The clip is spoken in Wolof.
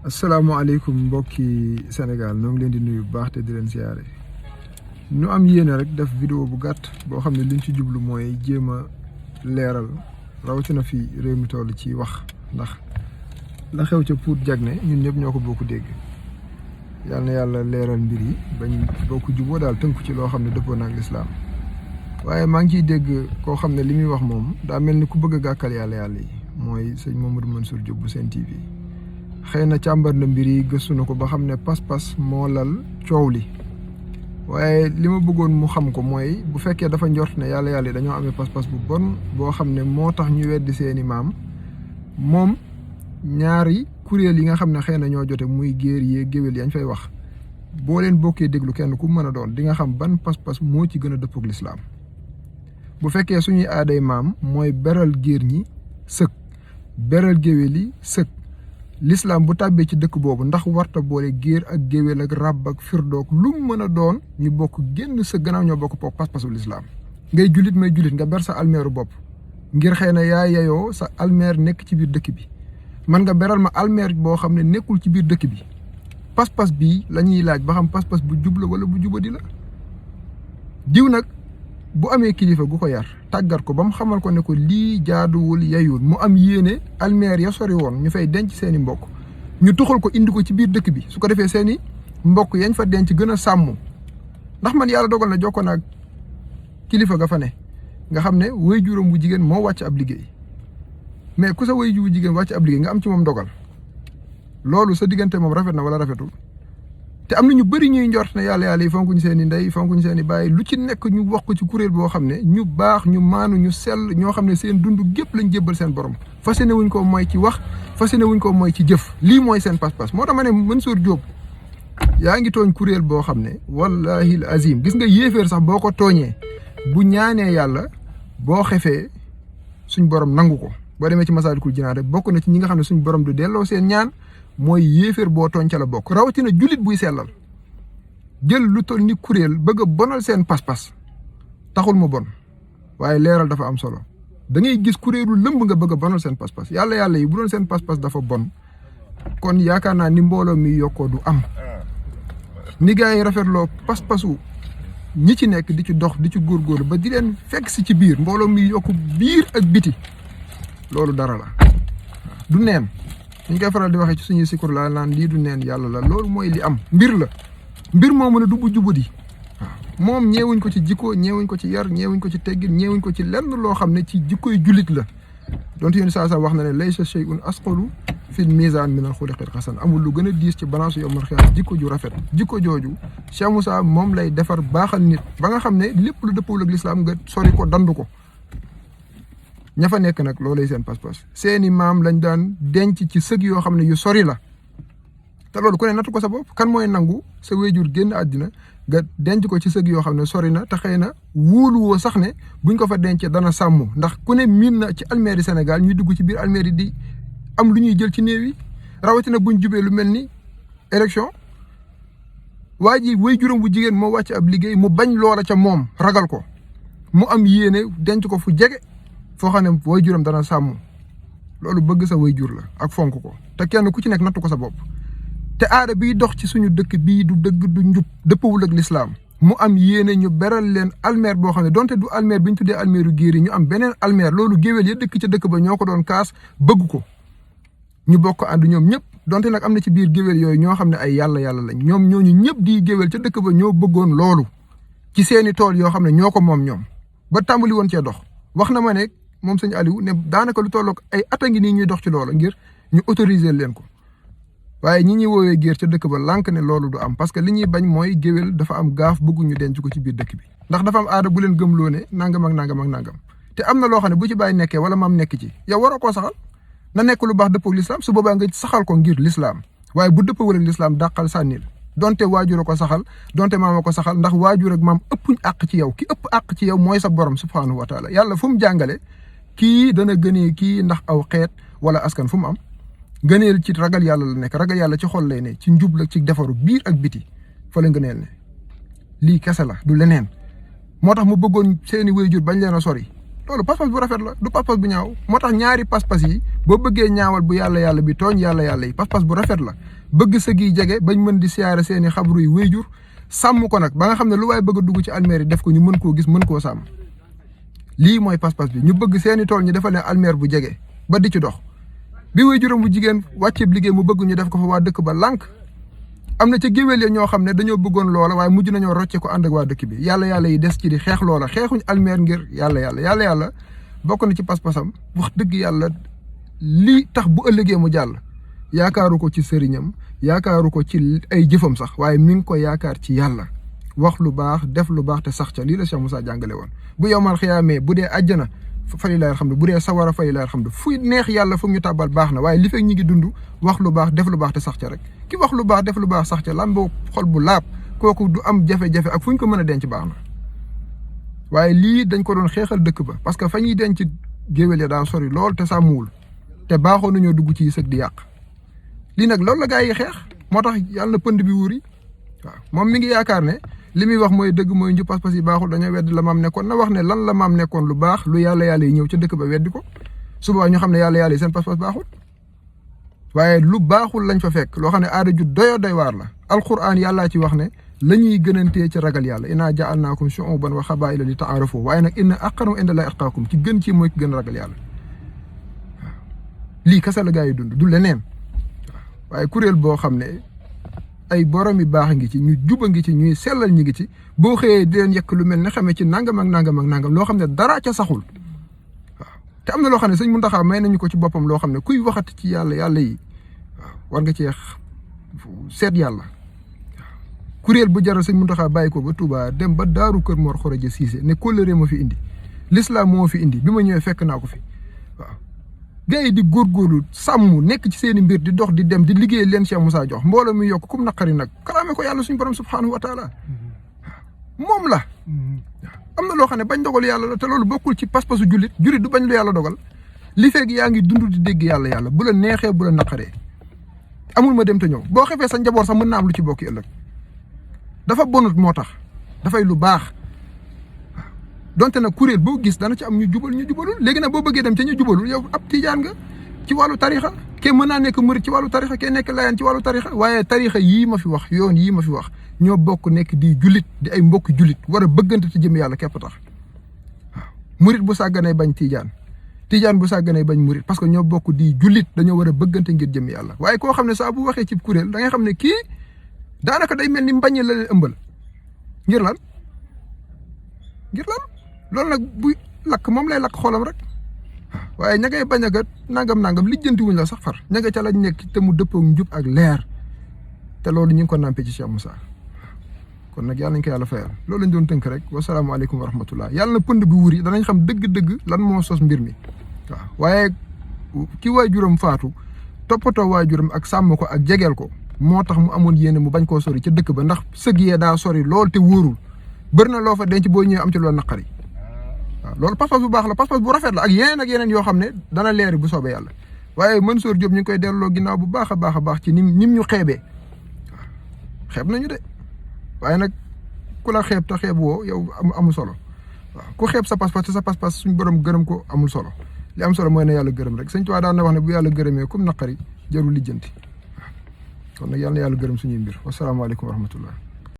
asalaamaaleykum mbokki Sénégal ñoo ngi leen di nuyu bu baax te di leen siyaare ñu am yéene rek def vidéo bu gàtt boo xam ne liñ ci jublu mooy jéem a leeral rawatina fi réew mi toll ci wax ndax la xew ca Pout Diagne ñun ñëpp ñoo ko bokk dégg yal na yàlla leeral mbir yi bañ bokk juboo daal tënku ci loo xam ne dëppoo na ak lislaam waaye maa ngi ciy dégg koo xam ne li muy wax moom daa mel ni ku bëgg a gàkkal yàlla yi mooy sëñ Mamadou Mansour Diop bu Sen TV xëy na càmbar na mbir yi gëstu na ko ba xam ne pas-pas moo lal coow li waaye li ma bëggoon mu xam ko mooy bu fekkee dafa njort ne yàlla yi dañoo amee pas-pas bu bon boo xam ne moo tax ñu weddi seeni maam moom ñaari kuréel yi nga xam ne xëy na ñoo jote muy géer yee géwél yañ fay wax boo leen bokkee déglu kenn ku mën a doon di nga xam ban pas-pas moo ci gën a dëppook lislaam bu fekkee suñuy aaday maam mooy beral géer ñi sëg beral géwél yi sëg l'islam bu tàbbee ci dëkk boobu ndax warta boole géer ak géwél ak ràbb ak firdoog lu mu mën a doon ñu bokk génn sa gannaaw ñoo bokk pas-pasu l'islam ngay jullit may jullit nga ber sa almeeru bopp ngir xëy na yaa yeyoo sa almeer nekk ci biir dëkk bi man nga beral ma almeer boo xam ne nekkul ci biir dëkk bi pas-pas bii la ñuy laaj ba xam pas-pas bu jub la wala bu jubadi la diw nag bu amee kilifa gu ko yar tàggat ko ba mu xamal ko ne ko lii jaaduwul yayul mu am yéene almeer ya sori woon ñu fay denc seeni mbokk ñu tuxal ko indi ko ci biir dëkk bi su ko defee seeni mbokk yañ fa denc gën a sàmm ndax man yàlla dogal na jokkoon naag kilifa ga fa ne nga xam ne waajuram bu jigéen moo wàcc ab liggéey mais ku sa waajur bu jigéen wàcc ab liggéey nga am ci moom dogal loolu sa diggante moom rafet na wala rafetul te am na ñu bëri ñuy njort ne yàlla yi fonkuñ seen i ndey fonkuñ seen i bàyyi lu ci nekk ñu wax ko ci kuréel boo xam ne ñu baax ñu maanu ñu sell ñoo xam ne seen dund gépp lañ jébbal seen borom fas yéene wuñ ko mooy ci wax fas yéene wuñ ko mooy ci jëf lii mooy seen pas-pas moo tax ma ne Mansour Diop yaa ngi tooñ kuréel boo xam ne wallahi azim gis nga yéeféer sax boo ko tooñee bu ñaanee yàlla boo xefee suñ borom nangu ko boo demee ci Masaalikul Jinaan rek bokk na ci ñi nga xam ne suñ borom du delloo seen ñaan mooy yéeféer boo tooñ ca la bokk rawatina jullit buy sellal jël lu toll ni kuréel bëgg a bonal seen pas-pas taxul mu bon waaye leeral dafa am solo da ngay gis kuréelu lëmb nga bëgg a bonal seen pas-pas yàlla yi bu doon seen pas-pas dafa bon kon yaakaar naa ni mbooloo mi yokkoo du am ni gaa yi rafetloo pas-pasu ñi ci nekk di ci dox di ci góorgóorlu ba di leen fekk si ci biir mbooloo mi yokku biir ak biti loolu dara la du neen ñu koy faral di waxee ci suñuy sikur laa naan lii du neen yàlla la loolu mooy li am mbir la mbir moo mën a dugg jubadi waaw moom ñeewuñ ko ci jikko ñeewuñ ko ci yar ñeewuñ ko ci teggin ñeewuñ ko ci lenn loo xam ne ci jikkoy jullit la donte yéen saa wax na ne laysa shay'un asqalu fil mizan min al xuliqil xasan amul lu gën a diis ci balance yawmal xiyaam jikko ju rafet jikko jooju Cheikh Moussa moom lay defar baaxal nit ba nga xam ne lépp lu dëppoo ak lislaam nga sori ko dandu ko ña fa nekk nag loolay seen pas-pas seeni maam lañ daan denc ci sëg yoo xam ne yu sori la te loolu ku ne nattu ko sa bopp kan mooy nangu sa wéjur génn àddina nga denc ko ci sëg yoo xam ne sori na te xëy na wóoluwoo sax ne buñ ko fa dencee dana sàmm ndax ku ne miin na ci almeeri Sénégal ñuy dugg ci biir almeeri di am lu ñuy jël ci néew yi rawatina buñ jubee lu mel ni élection waa ji wéjuram bu jigéen moo wàcc ab liggéey mu bañ loola ca moom ragal ko mu am yéene denc ko fu jege foo xam ne waajuram dana sàmm loolu bëgg sa waajur la ak fonk ko te kenn ku ci nekk nattu ko sa bopp te aada biy dox ci suñu dëkk bii du dëgg du njub dëppawul ak lislaam mu am yéene ñu beral leen almeer boo xam ne donte du almeer bi ñu tuddee almeeru géer yi ñu am beneen almeer loolu géwél ya dëkk ca dëkk ba ñoo ko doon kaas bëgg ko ñu bokk ànd ñoom ñëpp donte nag am na ci biir géwél yooyu ñoo xam ne ay yàlla lañ ñoom ñooñu ñëpp di géwél ca dëkk ba ñoo bëggoon loolu ci seeni tool yoo xam ne ñoo ko moom ñoom ba tàmbali woon cee dox wax na ma ne moom sëñ Aliou ne daanaka lu tollook ay at a ngi nii ñuy dox ci loolu ngir ñu autoriser leen ko waaye ñi ñuy woowee géer ca dëkk ba lànk ne loolu du am parce que li ñuy bañ mooy géwél dafa am gaaf bëggu ñu denc ko ci biir dëkk bi ndax dafa am aada bu leen gëmloo ne nangam ak nangam ak nangam te am na loo xam ne bu ci bàyyi nekkee wala maam nekk ci yow waroo koo saxal na nekk lu baax dëppoo ak lislaam su boobaa nga saxal ko ngir lislaam waaye bu dëppoo ak lislaam dàqal sànnil donte waajur a ko saxal donte maam a ko saxal ndax waajur ak maam ëppuñ àq ci yow ki ëpp àq ci yow mooy sa borom subhaanahu wa taala yàlla fu mu jàngale kii dana gënee kii ndax aw xeet wala askan fu mu am gëneel ci ragal yàlla la nekk ragal yàlla ci xol lay ne ci njub la ci defaru biir ak biti fa la ngëneel ne lii kese la du leneen moo tax mu bëggoon seeni waajur bañ leen a sori loolu pas-pas bu rafet la du pas-pas bu ñaaw moo tax ñaari pas-pas yi boo bëggee ñaawal bu yàlla bi tooñ yàlla yi pas-pas bu rafet la bëgg sa gi jege bañ mën di siyaare seeni xabru yi wéyjur sàmm ko nag ba nga xam ne lu waaye bëgg a dugg ci almeer yi def ko ñu mën koo gis mën koo sàmm lii mooy pas-pas bi ñu bëgg seeni tool ñu defal leen almeer bu jege ba di ci dox bi wéyjuram bu jigéen wàcceeb liggéey mu bëgg ñu def ko fa waa dëkk ba lànk am na ca géwél ya ñoo xam ne dañoo bëggoon loola waaye mujj nañoo rocce ko ànd ak waa dëkk bi yàlla yi des ci di xeex loola xeexuñ almeer ngir yàlla bokk na ci pas-pasam wax dëgg yàlla lii tax bu ëllëgee mu jàll yaakaaru ko ci sëriñam yaakaaru ko ci ay jëfam sax waaye mi ngi ko yaakaar ci yàlla wax lu baax def lu baax te sax ca lii la Cheikh Moussa jàngale woon bu yowmal xiyaamee bu dee àjjana fa lillahi alhamdu bu dee sawara fa lillahi alhamdu fuy neex yàlla fu ñu tàbbal baax na waaye li fekk ñi ngi dund wax lu baax def lu baax te sax ca rek ki wax lu baax def lu baax sax ca lamboo xol bu laab kooku du am jafe-jafe ak fu ñu ko mën a denc baax na waaye lii dañ ko doon xeexal dëkk ba parce que fa ñuy denc géwél ya daa sori lool te sàmmuwul te baaxoo nañoo dugg ci sëg di yàq lii nag loolu la gaa yi xeex moo tax yàlla na pënd bi wuuri waaw moom mi ngi yaakaar ne li muy wax mooy dëgg mooy nju pas-pas yi baaxul dañoo weddi la maam nekkoon na wax ne lan la maam nekkoon lu baax lu yàlla yi ñëw ca dëkk ba weddi ko suba ñu xam ne yàlla yi seen pas-pas baaxul waaye lu baaxul lañ fa fekk loo xam ne aada ju doy waar la alquran yàllaa ci wax ne la ñuy gënantee ci ragal yàlla inna ja'alnaakum shu'uban wa qabaa'ila li ta'aarafu waaye nag inna akramakum indallahi atqaakum ci gën ci mooy ki gën a ragal yàlla waaw lii kasa la gaa yi dund du leneen waaye kuréel boo xam ne ay borom yi baax ngi ci ñu juba ngi ci ñuy sellal ñi ngi ci boo xëyee di leen yekk lu mel ne xamee ci nangam ak nangam loo xam ne dara ca saxul waaw te am na loo xam ne sëñ Muntaxa may nañu ko ci boppam loo xam ne kuy waxati ci yàlla yi waaw war nga cee seet yàlla waaw kuréel bu jaral sëñ Muntaxa bàyyi ko ba Touba dem ba Daaru Kër Mor Xoroja Siise ne kóllëre ma fi indi l'islam moo fi indi bi ma ñëwee fekk naa ko fi waaw gaa yi di góorgóorlu sàmm nekk ci seen i mbir di dox di dem di liggéey leen Cheikh Moussa jox mbooloo mi yokk kum naqari nag kalaame ko yàlla suñu borom subhaanahu wa taala moom la am na loo xam ne bañ dogal yàlla la te loolu bokkul ci pas-pasu jullit du bañ lu yàlla dogal li fekk yaa ngi dund di dégg yàlla bu la neexee bu la naqaree amul ma dem te ñëw boo xefee sa njaboot sax mën naa am lu ci bokki ëllëg dafa bonut moo tax dafay lu baax donte nag kuréel boo gis dana ci am ñu jubalul léegi nag boo bëggee dem ca ñu jubalul yow ab tijaan nga ci wàllu tarixa ke mën naa nekk murit ci wàllu tarixa ke nekk layaan ci wàllu tarixa waaye tarixa yii ma fi wax yoon yii ma fi wax ñoo bokk nekk di jullit di ay mbokk jullit war a bëggante ci jëm yàlla képp tax waaw murit bu sàgganee bañ tijaan bu sàgganee bañ murit parce que ñoo bokk di jullit dañoo war a bëggante ngir jëm yàlla waaye koo xam ne saa bu waxee ci kuréel da ngay xam ne kii daanaka day mel ni mbañe la leen ëmbal ngir lan loolu nag buy lakk moom lay lakk xolam rek waaye ña ngay bañ a gat nangam lijjanti wuñ la sax far ña nga ca lañ nekk te mu dëppoo njub ak leer te loolu ñu ngi ko nampé ci Cheikh Moussa kon nag yàlla nañ ko yàlla fayal loolu lañ doon tënk rek wasalaamaaleykum wa rahmatullah yàlla na pënd bi wuri danañ xam dëgg-dëgg lan moo sos mbir mi waaw waaye ki waajuram faatu toppatoo waajuram ak sàmm ko ak jegeel ko moo tax mu amoon yéene mu bañ koo sori ca dëkk ba ndax sëg yee daa sori lool te wóorul bëri na loo fa denc boo ñëwee am ci loolu naqari waaw loolu pas-pas bu baax la pas-pas bu rafet la ak yeneen yoo xam ne dana leeri bu soobee yàlla waaye Mansour Diop ñu ngi koy delloo ginnaaw bu baax a baax ci nim ñu xeebee waaw xeeb nañu de waaye nag ku la xeeb te xeeb woo yow amul solo waaw ku xeeb sa pas-pas te sa pas-pas suñu borom gërëm ko amul solo li am solo mooy ne yàlla gërëm rek sëñ Tuubaa daan na wax ne bu yàlla gërëmee comme naqari jarul lijjanti waaw kon nag yàlla na yàlla gërëm suñuy mbir wasalaamaaleykum wa rahmatullah